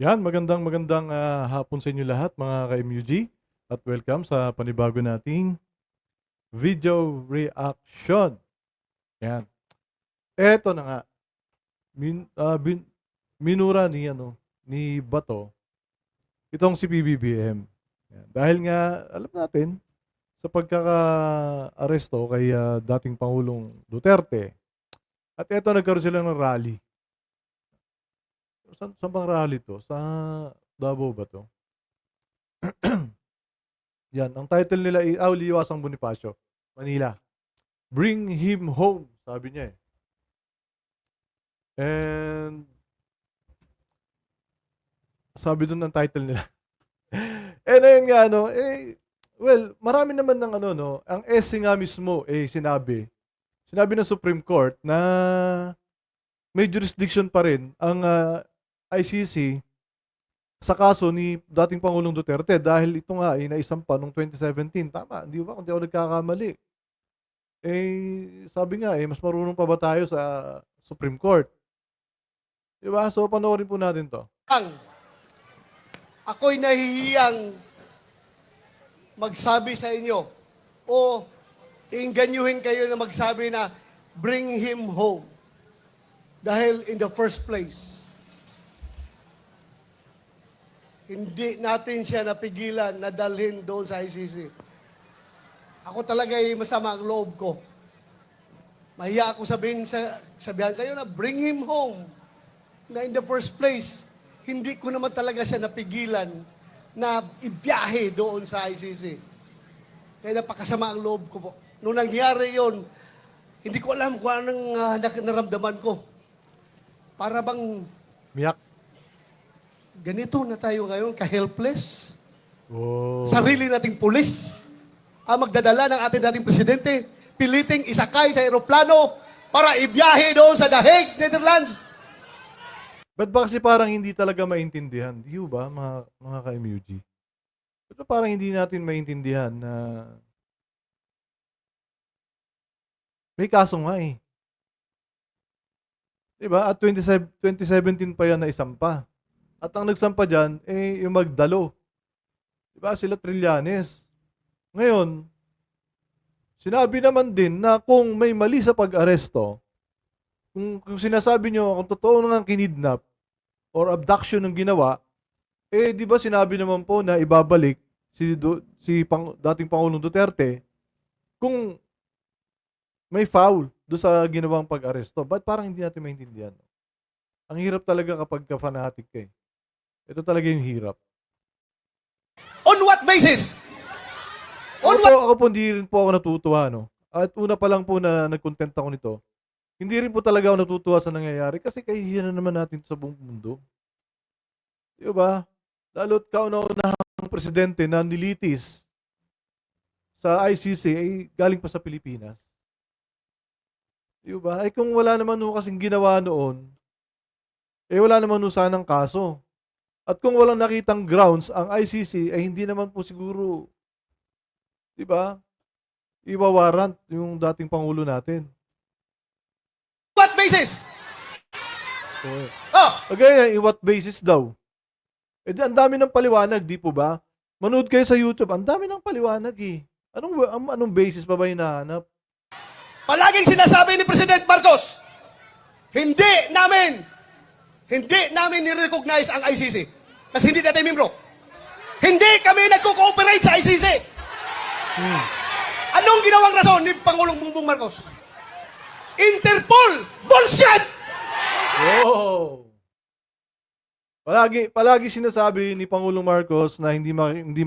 Yan, magandang hapon sa inyo lahat mga ka-MUG at welcome sa panibago nating video reaction. Yan. Eto na nga, min, ah, bin- minura ni Bato itong si PBBM. Yan. Dahil nga alam natin sa pagkaka-aresto kay dating Pangulong Duterte. At eto nagkaroon sila ng rally. Saan bang rally to? Sa Davao ba to? Yan, ang title nila ay Liwasang Bonifacio, Manila. Bring him home, sabi niya eh. And sabi doon ang title nila. And ayun nga well, marami naman ng ang essay nga mismo sinabi ng Supreme Court na may jurisdiction pa rin ang ICC sa kaso ni dating Pangulong Duterte dahil ito nga ay naisampa noong 2017. Tama, di ba? Kung di ako nagkakamali. Sabi nga mas marunong pa ba tayo sa Supreme Court? Di ba? So, panoorin po natin to. Ako'y nahihiyang magsabi sa inyo o iingganyuhin kayo na magsabi na bring him home. Dahil in the first place, hindi natin siya napigilan na dalhin doon sa ICC. Ako talaga ay masama ang loob ko. Mahiya ako sabihan kayo na bring him home. Na in the first place, hindi ko naman talaga siya napigilan na ibiyahe doon sa ICC. Kaya napakasama ang loob ko po. Nung nangyari yon, hindi ko alam kung anong naramdaman ko. Para bang Miyak. ganito na tayo ngayon, ka-helpless. Oh. Sarili nating pulis ang magdadala ng ating dating presidente, piliting isakay sa eroplano para ibiyahe doon sa The Hague, Netherlands. Ba't ba kasi parang hindi talaga maintindihan? Di ba, mga ka-MUG? Ba't ba parang hindi natin maintindihan na may kaso nga eh. Di ba? At 2017 pa yan na isampa. At ang nagsampa dyan, yung Magdalo. Di ba? Sila Trillanes. Ngayon, sinabi naman din na kung may mali sa pag-aresto, kung sinasabi nyo, kung totoo nang kinidnap or abduction ng ginawa, di ba sinabi naman po na ibabalik dating Pangulong Duterte kung may foul do sa ginawang pag-aresto. Ba't parang hindi natin maintindihan? Ang hirap talaga kapag ka-fanatic ka eh. Ito talaga yung hirap. On what basis? On what? Ako po hindi rin po ako natutuwa, no? At una pa lang po na nag-content ako nito, hindi rin po talaga ako natutuwa sa nangyayari kasi kahihiyan na naman natin sa buong mundo. Di ba? Lalo't kauna-unahang presidente na nilitis sa ICC ay galing pa sa Pilipinas. Di ba? Ay kung wala naman ho kasing ginawa noon, wala naman ho sanang kaso. At kung walang nakitang grounds ang ICC, ay hindi naman po siguro, di ba, iwawarrant yung dating Pangulo natin. What basis? So, Oh, again, what basis daw? Ang dami ng paliwanag, di po ba? Manood kayo sa YouTube, ang dami ng paliwanag eh. Anong basis pa ba hinahanap? palaging sinasabi ni President Marcos, hindi namin ni-recognize ang ICC. Kasi hindi natin membro. Hindi kami nagko-cooperate sa ICC. Anong ginawang rason ni Pangulong Bongbong Marcos? Interpol! Bullshit! Oh! Palagi sinasabi ni Pangulong Marcos na hindi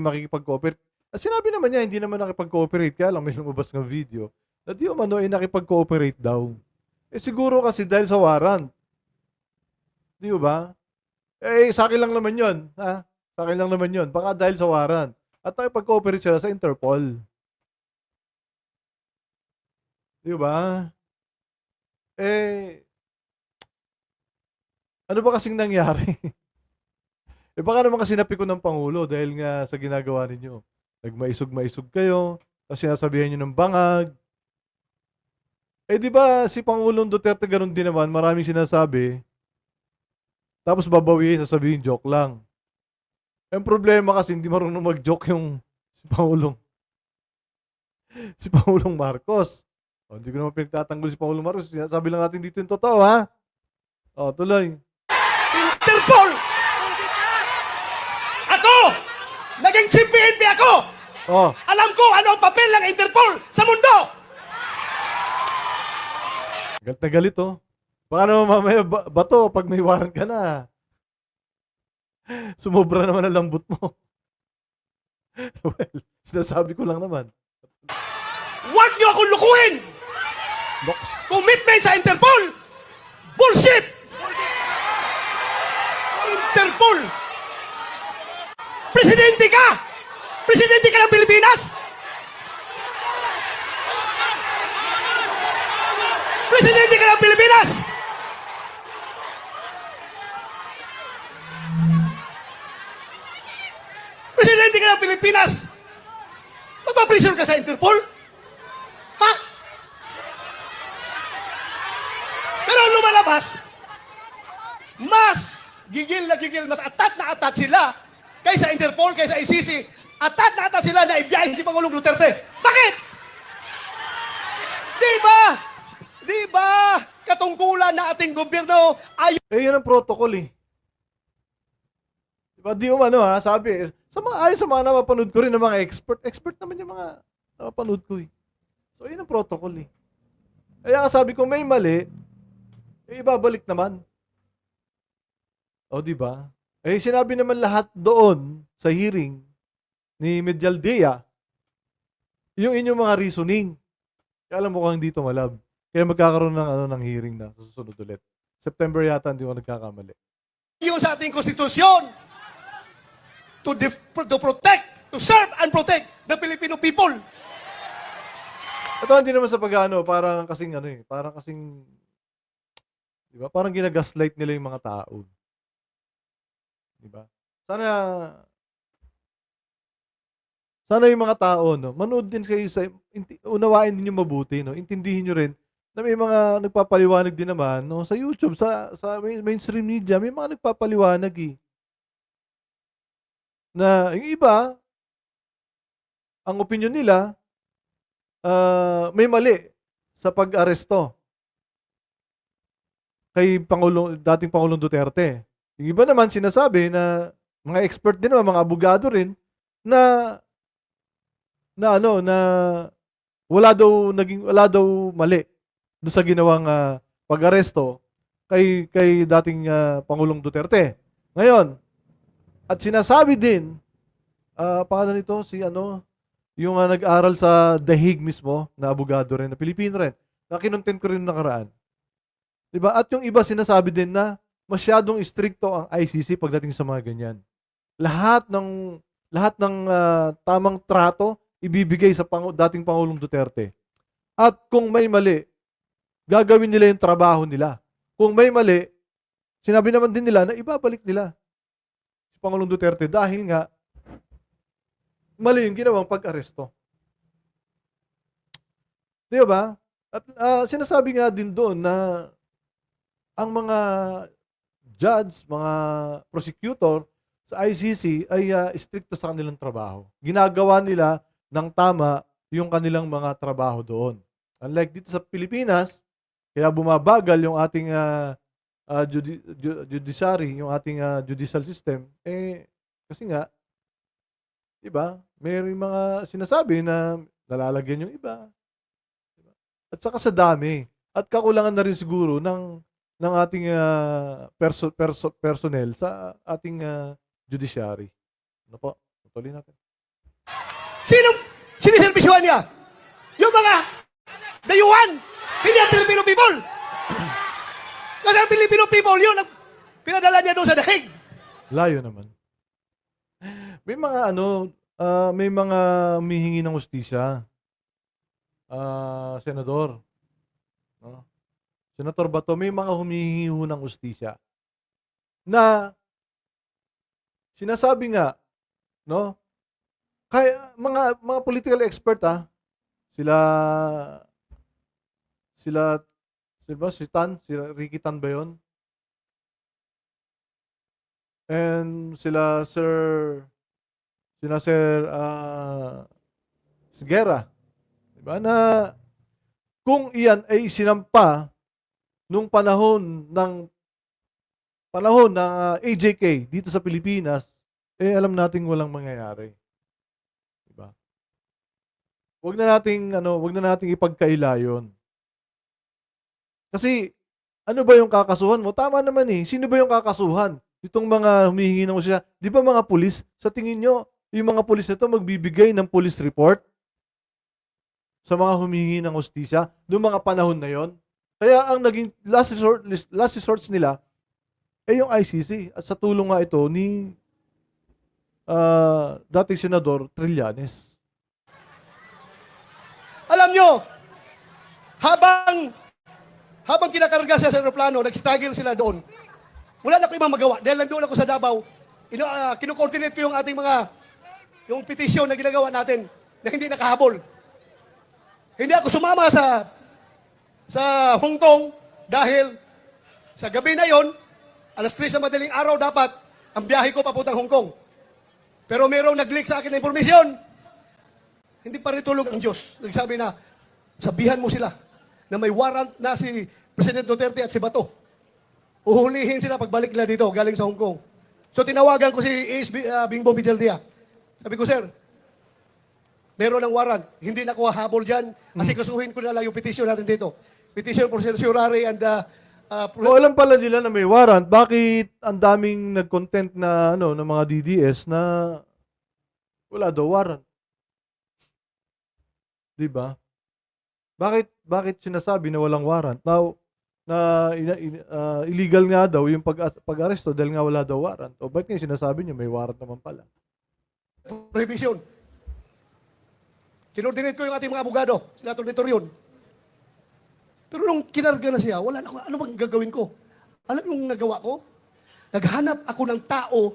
makikipag-cooperate. At sinabi naman niya, hindi naman nakipag-cooperate. Kaya lang may lumabas ng video na di umano ay nakipag-cooperate daw. Siguro kasi dahil sa warrant. Di ba? Sa akin lang naman yun. Ha? Sa akin lang naman yun. Baka dahil sa warrant. At nakipag-cooperate sila sa Interpol. Di ba? Ano ba kasing nangyari? Baka naman kasi napikon ng Pangulo dahil nga sa ginagawa ninyo. Nagmaisog-maisog kayo, tapos sinasabihan nyo ng bangag. Di ba si Pangulong Duterte ganun din naman, maraming sinasabi Tapos babawiin, sasabihin joke lang. Ang problema kasi hindi marunong mag-joke yung si Pangulong Marcos. O, hindi ko naman pinagtatanggol si Pangulong Marcos. Sabi lang natin dito yung totoo, ha? O, tuloy. Interpol! Ako! Naging chief PNP ako! O, Alam ko ano ang papel ng Interpol sa mundo! galit na galit, oh. Baka naman mamaya bato pag may warrant ka na. Sumobra naman ang lambot mo. Well, sinasabi ko lang naman. Huwag niyo akong lukuhin! Box. Commitment sa Interpol! Bullshit! Interpol! Presidente ka! Presidente ka ng Pilipinas! Presidente ka ng Pilipinas! Presidente ka ng Pilipinas! Mapapressure ka sa Interpol? Ha? Pero ang lumalabas, mas gigil na gigil, mas atat sila kaysa Interpol, kaysa ICC. Atat na atat sila na ibiyahin si Pangulong Duterte. Bakit? Di ba katungkulan na ating gobyerno ay Yan ang protocol, eh. Diba, di umano, ha? Sabi, ayon sa mga napapanood ko rin ng mga expert naman yung mga napapanood ko, eh. So, yun ang protocol, eh. Kaya nga sabi ko, may mali, ibabalik naman. O, di ba? Sinabi naman lahat doon sa hearing ni Medialdea, yung inyong mga reasoning. Kaya alam mo kung hindi tumalab. Kaya magkakaroon ng hearing na susunod ulit. September yata, hindi ko nagkakamali. yun sa ating konstitusyon to protect, to serve and protect the Filipino people. Ito hindi naman sa pag-ano, parang kasing di ba? Parang ginagaslight nila yung mga tao. Di ba? Sana yung mga tao, no, manood din kayo unawain niyo mabuti, no? Intindihin niyo rin na may mga nagpapaliwanag din naman, no, sa YouTube, sa mainstream media, may mga nagpapaliwanag, eh. Na yung iba, ang opinion nila, may mali sa pag-aresto kay dating Pangulong Duterte. Yung iba naman sinasabi na mga expert din naman, mga abogado rin, na wala daw mali doon sa ginawang pag-aresto kay dating Pangulong Duterte. Ngayon, at sinasabi din, pangalan nito, yung nag-aral sa The Hague mismo, na abogado rin, na Pilipino rin, na kinontent ko rin nakaraan. Diba? At yung iba sinasabi din na masyadong stricto ang ICC pagdating sa mga ganyan. Lahat ng tamang trato ibibigay sa dating Pangulong Duterte. At kung may mali, gagawin nila yung trabaho nila. Kung may mali, sinabi naman din nila na ibabalik nila si Pangulong Duterte dahil nga mali yung ginawang pag-aresto. Di ba? At sinasabi nga din doon na ang mga judge, mga prosecutor sa ICC ay stricto sa kanilang trabaho. Ginagawa nila ng tama yung kanilang mga trabaho doon. Unlike dito sa Pilipinas, kaya bumabagal yung ating judiciary, yung ating judicial system, kasi nga, di ba, may mga sinasabi na nalalagyan yung iba. Diba? At saka sa dami. At kakulangan na rin siguro ng ating personnel sa ating judiciary. Ano po? Tuloy natin. Sinong siniservisyohan niya? Yung mga dayuhan, hindi ang Filipino people. Kasi ang Filipino people, yun ang pinadala niya doon sa dahig. Layo naman. May mga may mga humihingi ng hustisya. Senador. No? Senator Bato, may mga humihingi ng hustisya na sinasabi nga, no? Kaya mga political expert, sila si Ricky Tan ba yun? and Sir Sigera, di ba, na kung iyan ay sinampa nung panahon ng AJK dito sa Pilipinas, alam nating walang mangyayari, di ba? Wag na nating ipagkaila 'yon. Kasi ano ba yung kakasuhan mo? Tama naman eh. Sino ba yung kakasuhan? Itong mga humihingi ng hustisya. Di ba mga pulis? Sa tingin nyo, yung mga pulis na to magbibigay ng police report sa mga humihingi ng hustisya noong mga panahon na yon? Kaya ang naging last resort nila ay yung ICC. At sa tulong nga ito ni dating Senador Trillanes. Alam nyo, habang kinakarga siya sa aeroplano, nag-struggle sila doon. Wala na ko ibang magawa. Dahil nandoon ako sa Davao, kino-coordinate ko yung ating yung petisyon na ginagawa natin na hindi nakahabol. Hindi ako sumama sa Hong Kong dahil sa gabi na yon, alas 3 sa madaling araw dapat ang biyahe ko papuntang Hong Kong. Pero merong nag-leak sa akin na impormasyon. Hindi pa rin tulog ang Diyos. Nagsabi na, sabihan mo sila na may warrant na si President Duterte at si Bato. Uhulihin sila pagbalik nila dito, galing sa Hong Kong. So tinawagan ko si Bingbong Viteldia. Sabi ko, sir, meron ng warrant. Hindi na ko habol dyan. Kasi kasuhin ko na lang yung petition natin dito. Petition for certiorari and Kung alam pala nila na may warrant, bakit ang daming nag-content na ng mga DDS na wala daw warrant? 'Di ba? Bakit sinasabi na walang warrant? Now, illegal nga daw yung pag-aresto dahil nga wala daw warrant. O bakit nga sinasabi niyo may warrant naman pala? prohibition. Kinordinate ko yung ating mga abogado, sila Atty. Torion. Pero nung kinarga na siya, wala na ako, ano bang gagawin ko? Alam yung nagawa ko? Naghanap ako ng tao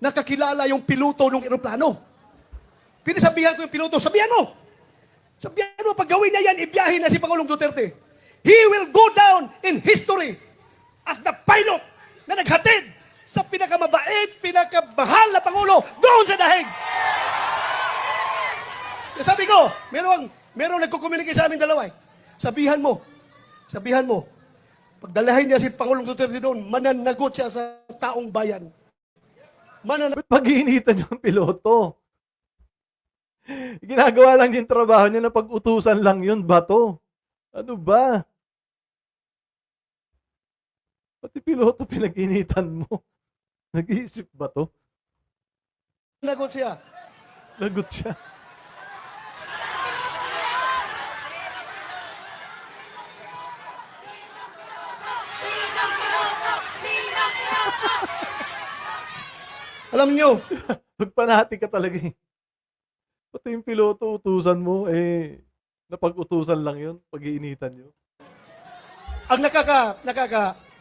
na kakilala yung piloto ng eroplano. Pinasabihan ko yung piloto, sabihan mo, pag gawin niya yan, ibiyahin na si Pangulong Duterte. He will go down in history as the pilot na naghatid sa pinakamabait, pinakamahal na Pangulo doon sa dahig. Sabi ko, merong nagko-communicate sa amin dalawa eh. Sabihan mo, pagdalahin niya si Pangulong Duterte doon, mananagot siya sa taong bayan. Ba't pag-iinitan yung piloto? Ginagawa lang yung trabaho niya na pag-utusan lang yun, Bato. Ano ba? Pati piloto pinag-initan mo. Nag-iisip ba to? Nagot siya. Lagot siya. Alam niyo, Magpanati ka talaga eh. Pati yung piloto, utusan mo, napag-utusan lang yun, pag-iinitan nyo. ang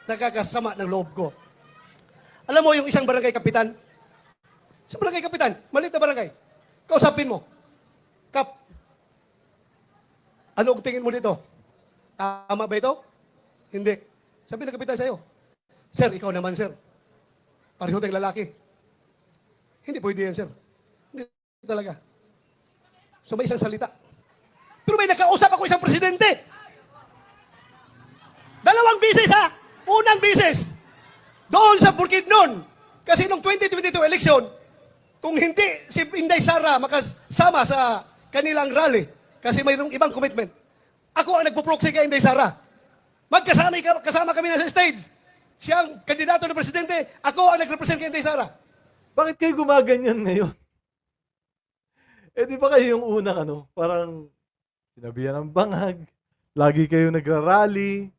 nakakasama ng loob ko. Alam mo yung isang barangay kapitan? Sa barangay kapitan, maliit na barangay. Kausapin mo. Kap, ano ang tingin mo dito? Tama ba ito? Hindi. Sabi ng kapitan sa'yo, sir, ikaw naman, sir. Pareho tayong lalaki. Hindi pwede yan, sir. Hindi talaga. So may isang salita. Pero may nakausap ako isang presidente. 2 bisis ha. Unang bisis. Doon sa Bukidnon. Kasi nung 2022 election, kung hindi si Inday Sara makasama sa kanilang rally, kasi mayroong ibang commitment, ako ang nagpo-proxy kay Inday Sara. Kasama kami na sa stage. Siya ang kandidato ng presidente, ako ang nag-represent kay Inday Sara. Bakit kayo gumaganyan ngayon? Di ba kayo yung unang parang sinabihan ng bangag, lagi kayo nagra-rally,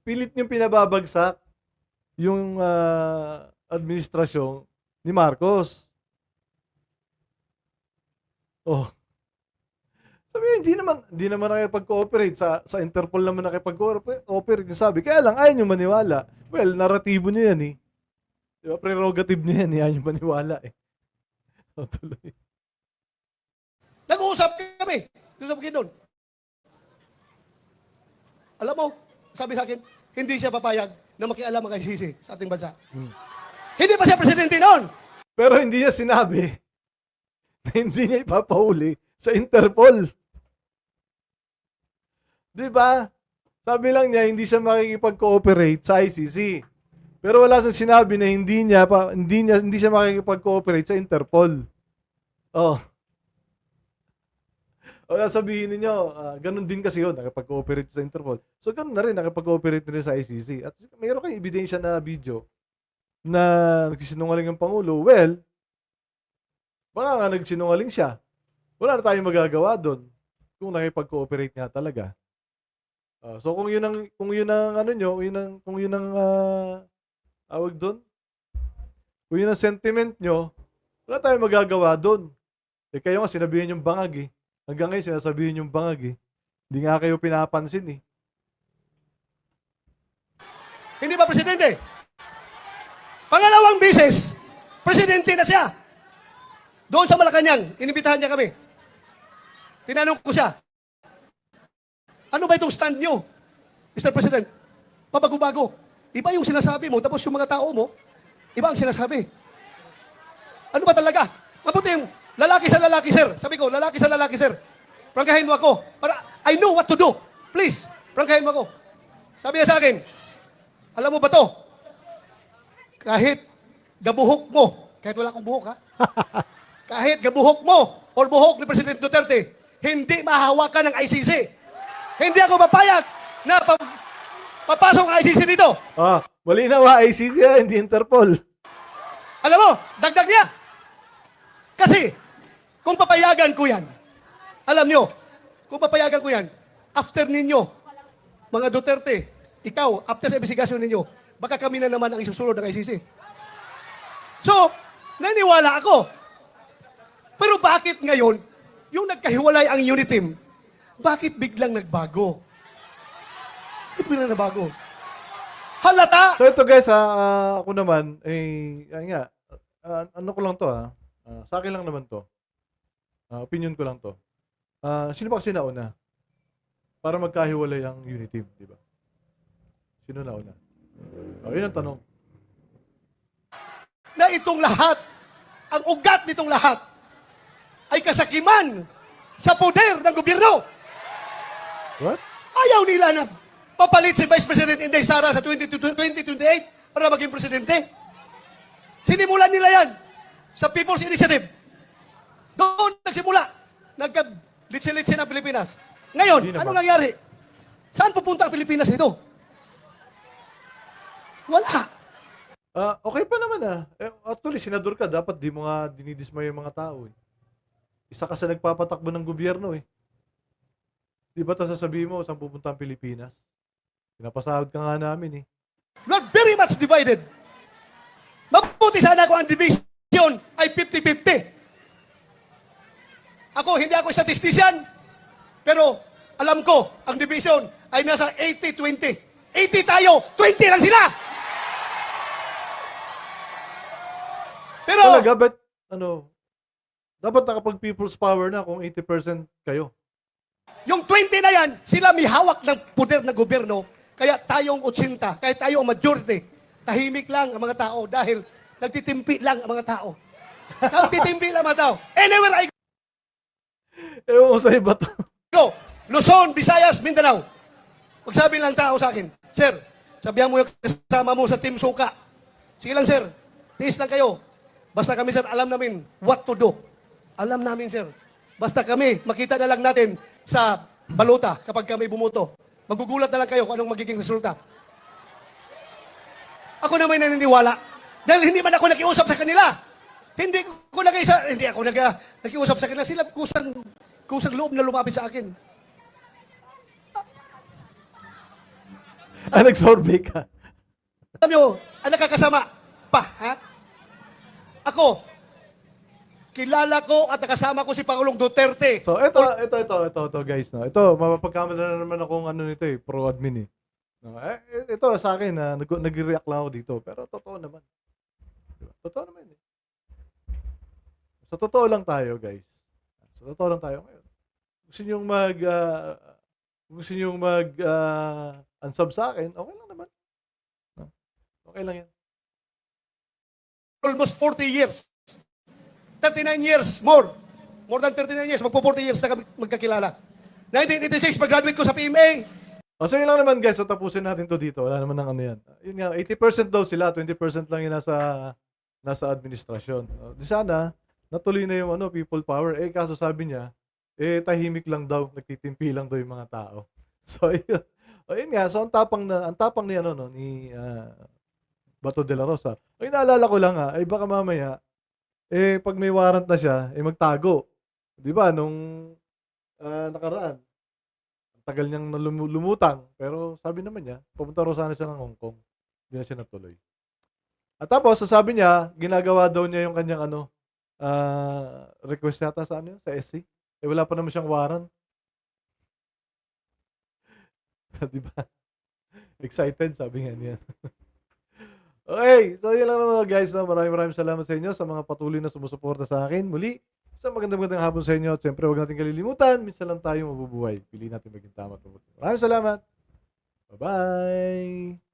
pilit niyong pinababagsak yung administrasyon ni Marcos. Oh. Sabi hindi naman nakipag-cooperate sa Interpol naman nakipag-cooperate yung sabi. Kaya lang ayaw niyo maniwala. Well, naratibo niyo yan eh. Di ba? Prerogative niyo yan, ayaw niyo maniwala eh. Tuloy. Nag-uusap kami. Nag-uusap kami doon. Alam mo, sabi sa akin, hindi siya papayag na makialam ang ICC sa ating bansa. Hindi pa siya presidente noon. Pero hindi niya sinabi na hindi niya ipapahuli sa Interpol. Di ba? Sabi lang niya, hindi siya makikipag-cooperate sa ICC. Pero wala siyang sinabi na hindi siya makikipag-cooperate sa Interpol. Oh. O sabihin niyo, ganun din kasi yun, nakipag-cooperate sa Interpol. So ganun na rin, nakipag-cooperate na rin sa ICC. At mayroon kayong ebidensya na video na nagsisinungaling ang Pangulo. Well, baka nga nagsinungaling siya. Wala na tayong magagawa doon kung nakipag-cooperate nga talaga. So kung yun ang ano nyo, kung yun ang awag doon, kung yun ang sentiment nyo, wala tayong magagawa doon. Eh kayo nga sinabihin yung bangag eh. Hanggang ngayon sinasabihin yung bangag eh. Hindi nga kayo pinapansin eh. Hindi ba presidente? Pangalawang bisis, presidente na siya. Doon sa Malacanang, inibitahan niya kami. Tinanong ko siya, ano ba itong stand nyo, Mr. President? Pabago-bago. Iba yung sinasabi mo, tapos yung mga tao mo, iba ang sinasabi. Ano ba talaga? Mabuti yung lalaki sa lalaki, sir. Sabi ko, lalaki sa lalaki, sir. Prangkahin mo ako. Para I know what to do. Please, prangkahin mo ako. Sabi niya sa akin, alam mo ba to? Kahit gabuhok mo, kahit wala akong buhok, ha? Kahit gabuhok mo or buhok ni President Duterte, hindi mahawakan ng ICC. Hindi ako papayag na papasok ang ICC dito. Malinaw ICC hindi Interpol. Alam mo, dagdag niya. Kasi, kung papayagan ko yan, alam nyo, kung papayagan ko yan, after ninyo, mga Duterte, ikaw, after sa investigasyon ninyo, baka kami na naman ang isusunod ng ICC. So, naniwala ako. Pero bakit ngayon, yung nagkahiwalay ang unit team, bakit biglang nagbago? Bakit biglang nagbago? Halata! So ito guys, ako naman, ano ko lang to sa akin lang naman to. Opinion ko lang to. Sino ba kasi nauna? Para magkahiwalay ang unit team, di ba? Sino nauna? Yun ang tanong. Na itong lahat, ang ugat nitong lahat, ay kasakiman sa poder ng gobyerno. What? Ayaw nila na papalit si Vice President Inday Sara sa 2028 para maging presidente. Sinimulan nila yan sa People's Initiative. Doon nagsimula. Nagka-litsi-litsi ng Pilipinas. Ngayon, Hindi naman. anong nangyari? Saan pupunta ang Pilipinas nito? Wala. Okay pa naman Actually, senador ka, dapat di mo nga dinidismay yung mga tao eh. Isa ka sa nagpapatakbo ng gobyerno eh. Di ba sasabihin mo saan pupunta ang Pilipinas? Pinapasahod ka nga namin eh. We're very much divided. Mabuti sana kung ang division ay 50-50. Hindi ako statistician, pero alam ko, ang division ay nasa 80-20. 80 tayo, 20 lang sila! Pero, Talaga, but dapat nakapag people's power na kung 80% kayo. yung 20 na yan, sila may hawak ng poder ng gobyerno, kaya tayong 80, kaya tayo ang majority. Tahimik lang ang mga tao dahil nagtitimpi lang ang mga tao. Nagtitimpi lang ang mga tao. Anywhere I Ewan ko sa iba to. go, Luzon, Visayas, Mindanao. Magsabi lang tao sa akin, Sir, sabihan mo yung kasama mo sa Team Suka. Sige lang, sir. Tiis lang kayo. Basta kami, sir, alam namin what to do. Alam namin, sir. Basta kami, makita na lang natin sa baluta kapag kami bumuto. Magugulat na lang kayo kung anong magiging resulta. Ako na may naniniwala. Dahil hindi man ako nakiusap sa kanila. Hindi ako nakiusap sa kanila. Sila kusang loob na lumapit sa akin. Nag-survey ka. Alam nyo, ang nakakasama pa, ha? Ako, kilala ko at nakasama ko si Pangulong Duterte. So, ito guys, no. Ito, mapapagkamala na naman akong nito pro-admin eh. No, ito sa akin nag-react lang ako dito, pero totoo naman. Diba? Totoo naman eh. Sa totoo lang tayo, guys. Sa totoo lang tayo ngayon. Gusto niyong mag unsub sa akin, okay lang naman. No? Okay lang yan. Almost 40 years. 39 years, more. More than 39 years. Magpo 40 years na kami magkakilala. 1986, pag-graduate ko sa PMA. O, so yun lang naman guys. So tapusin natin to dito. Wala naman ng ano yan. Yun nga, 80% daw sila. 20% lang yung nasa administrasyon. Di sana, natuloy na yung people power. Kaso sabi niya, tahimik lang daw. Nagtitimpi lang daw yung mga tao. So, yun. O, yun nga. So, ang tapang ni, ni Bato de la Rosa. Ay, naalala ko lang baka mamaya, pag may warrant na siya, magtago. Di ba, nung nakaraan, tagal niyang lumutang. Pero sabi naman niya, pumunta raw sana siya ng Hong Kong. Hindi na siya natuloy. At tapos, sabi niya, ginagawa daw niya yung kanyang request yata sa sa SC. Wala pa naman siyang warrant. Di ba? Excited, sabi nga niya. Okay, so yun lang naman guys. Maraming salamat sa inyo sa mga patuloy na sumusuporta sa akin. Muli, isang magandang hapon sa inyo. At syempre, huwag natin kalilimutan, minsan lang tayo mabubuhay. Pili natin maging tama at mabuti. Maraming salamat. Bye-bye.